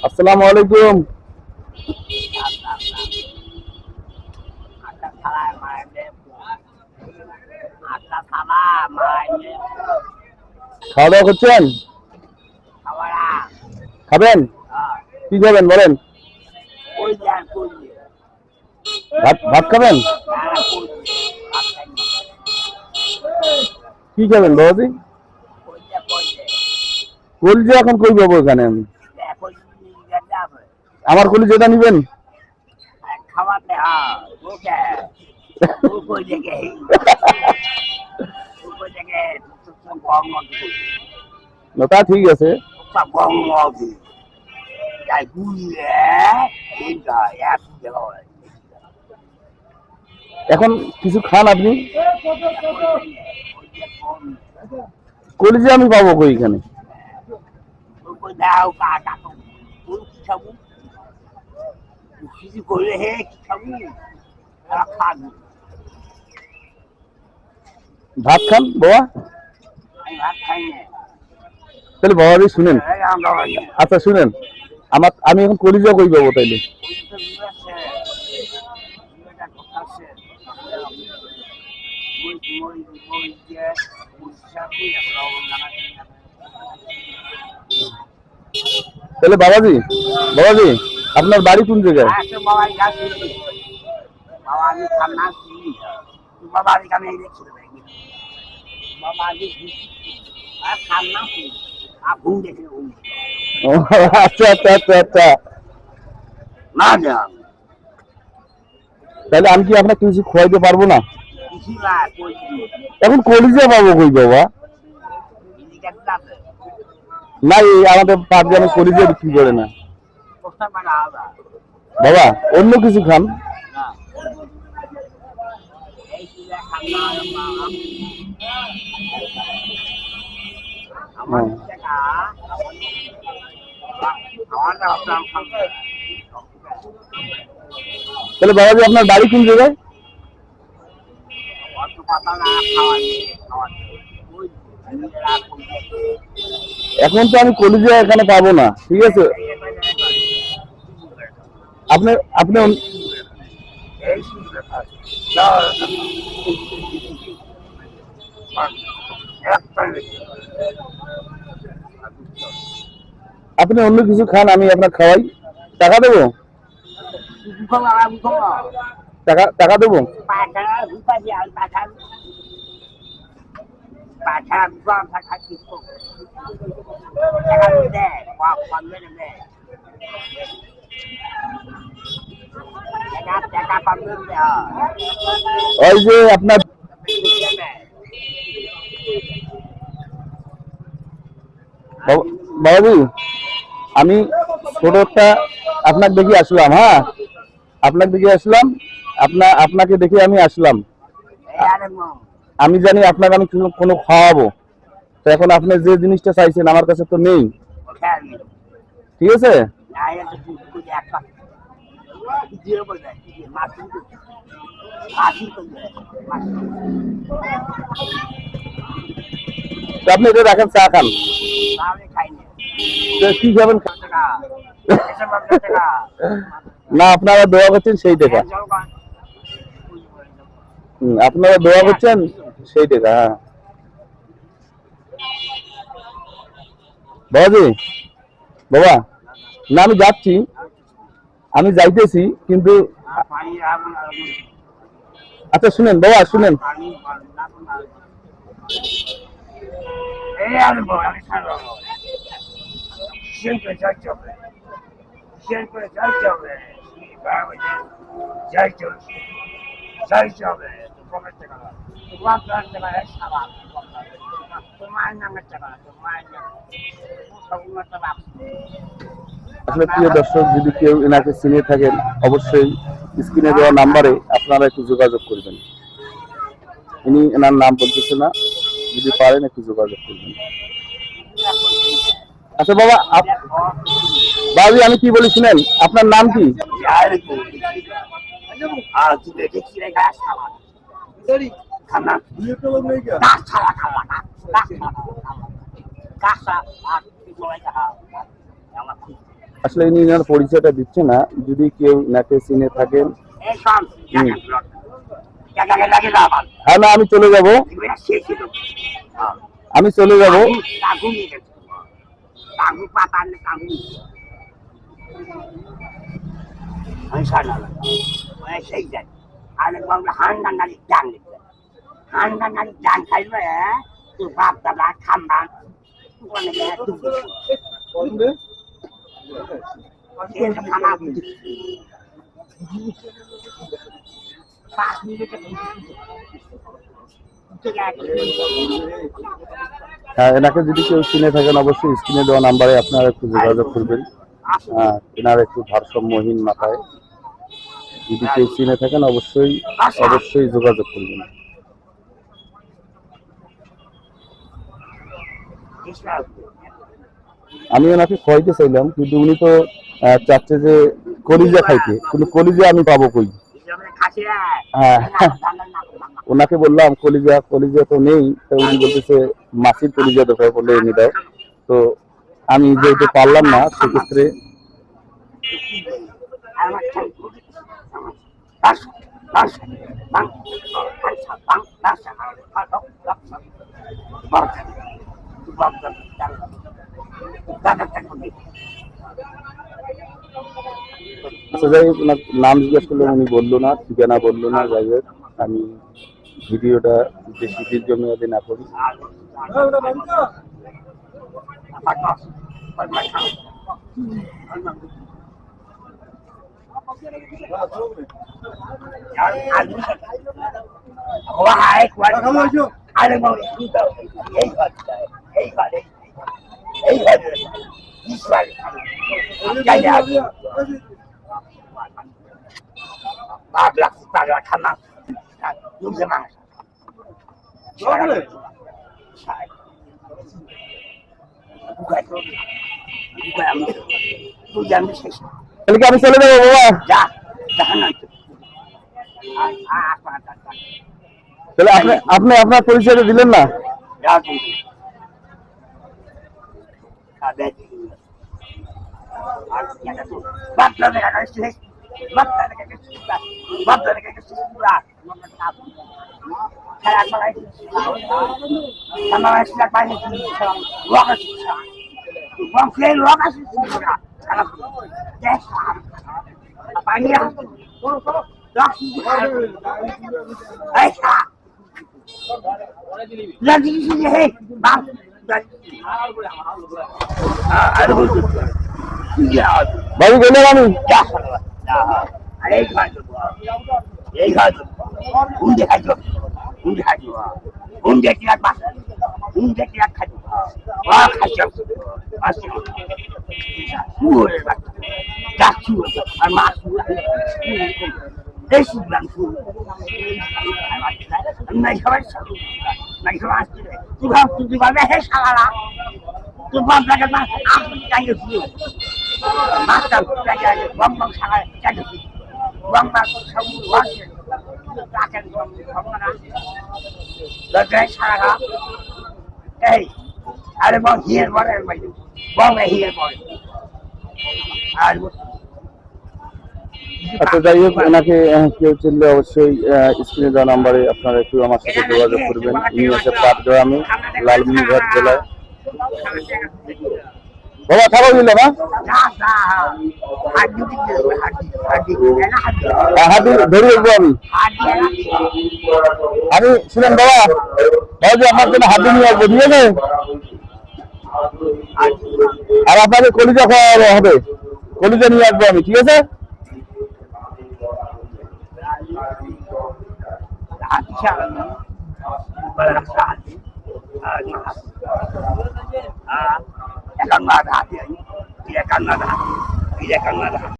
আসসালামু আলাইকুম। খাওয়া দাওয়া করছেন? খাবেন? কি খাবেন বলেন? ভাত ভাত খাবেন? কি খাবেন বাবাজি? কলিজা এখন কই পাবো এখানে আমি? আমার কলিজাটা নিবেন? তা ঠিক আছে। এখন কিছু খান আপনি? কলিজা আমি পাবো কই এখানে? ভাত খান বাবা। তাহলে বাবাজি শুনেন, আচ্ছা শুনেন, আমি এখন কলিজা কই পাবো তাইলে? তাহলে বাবাজি, বাবাজি আপনার বাড়ি কোন জায়গায়? আচ্ছা আচ্ছা আচ্ছা আচ্ছা। তাহলে আমি কি আপনাকে কিছু খোয়াইতে পারবো না? এখন কলিজা পাবো কই বাবা? না, এই আমাদের পাঁচজনে কলিজা বিক্রি করে না বাবা, অন্য কিছু খান। তাহলে বাবাজি আপনার বাড়ি কোন জায়গায়? এখন তো আমি কলিজা এখানে পাবো না, ঠিক আছে? আপনি আপনি আপনি অন্য কিছু খান, আমি আপনার খাওয়াই। টাকা দেবো? টাকা টাকা দেবো? ওই যে আপনার বাবাজি, আমি ছোট একটা আপনাকে দেখে আসলাম। হ্যাঁ, আপনাকে দেখে আসলাম, আপনাকে দেখে আমি আসলাম। আমি জানি আপনাকে আমি কোনো খাওয়াবো, তো এখন আপনি যে জিনিসটা চাইছেন আমার কাছে তো নেই, ঠিক আছে? তো আপনি এটা রাখেন, চা খান। কি খাবেন? না, আপনারা দোয়া করছেন সেই টাকা। আপনারা দোয়া করছেন সেই টাকা। হ্যাঁ বাবাজি, বাবা, না আমি যাচ্ছি, আমি যাইতেছি কিন্তু। আচ্ছা শুনেন বাবা, শুনেন, আসলে প্রিয় দর্শক, যদি কেউ এনাকে চিনে থাকেন অবশ্যই স্ক্রিনে দেওয়া নাম্বারে আপনারা একটু যোগাযোগ করবেন। ইনি এনার নাম বলতেছে না, যদি পারেন একটু যোগাযোগ করবেন। আচ্ছা বাবা, বাবি আমি কি বলি শুনেন, আপনার নাম কি? আসলে ইনি ইনার পরিচয়টা দিচ্ছে না, যদি কেউ নাকে চিনে থাকেন। হ্যাঁ না, আমি চলে যাব, আমি চলে যাব। ডান খাইবে তোর বাপ দাদা খাম্বা হ্যাঁ, এনাকে যদি কেউ চিনে থাকেন অবশ্যই স্ক্রিনে দেওয়া নাম্বারে আপনারা একটু যোগাযোগ করবেন। হ্যাঁ, এনার একটু ভারসাম্যহীন মাথায়, যদি কেউ চিনে থাকেন অবশ্যই অবশ্যই যোগাযোগ করবেন। আমি ওনাকে খাইতে চাইলাম, কিন্তু উনি তো চাচ্ছে যে কলিজা খাইতে, কিন্তু কলিজা আমি পাবো কই? হ্যাঁ, ওনাকে বললাম কলিজা, কলিজা তো নেই, তো উনি বলতেছে মাছির কলিজা দরকার পড়লে এনে দাও। তো আমি যেহেতু পারলাম না, সেক্ষেত্রে আচ্ছা যাই হোক, ওনার নাম জিজ্ঞেস করলে উনি বললো না, ঠিকানা বললো না। যাই হোক, আমি ভিডিওটা বেশি দীর্ঘমেয়াদী না করি। তাহলে কি আমি চলে যাবো বাবা? তাহলে আপনি আপনি আপনার পরিচয়টা দিলেন না? বাবু গেলাম আমি। আচ্ছা যাই হোক, ওনাকে কেউ চিনলে অবশ্যই স্ক্রিনে দেওয়া নাম্বারে আপনারা একটু আমার সাথে যোগাযোগ করবেন। ইনি হচ্ছে পাটগ্রামে, লালমনিরহাট জেলায়। বাবা থাকো দিলে না হাতি ধরে আসবো আমি। আমি শুনেন বাবা, যে আপনার জন্য হাতি নিয়ে আসবো, ঠিক আছে? আর আপনাকে কলিজা খাওয়া হবে, কলিজা নিয়ে আসবো আমি, ঠিক আছে?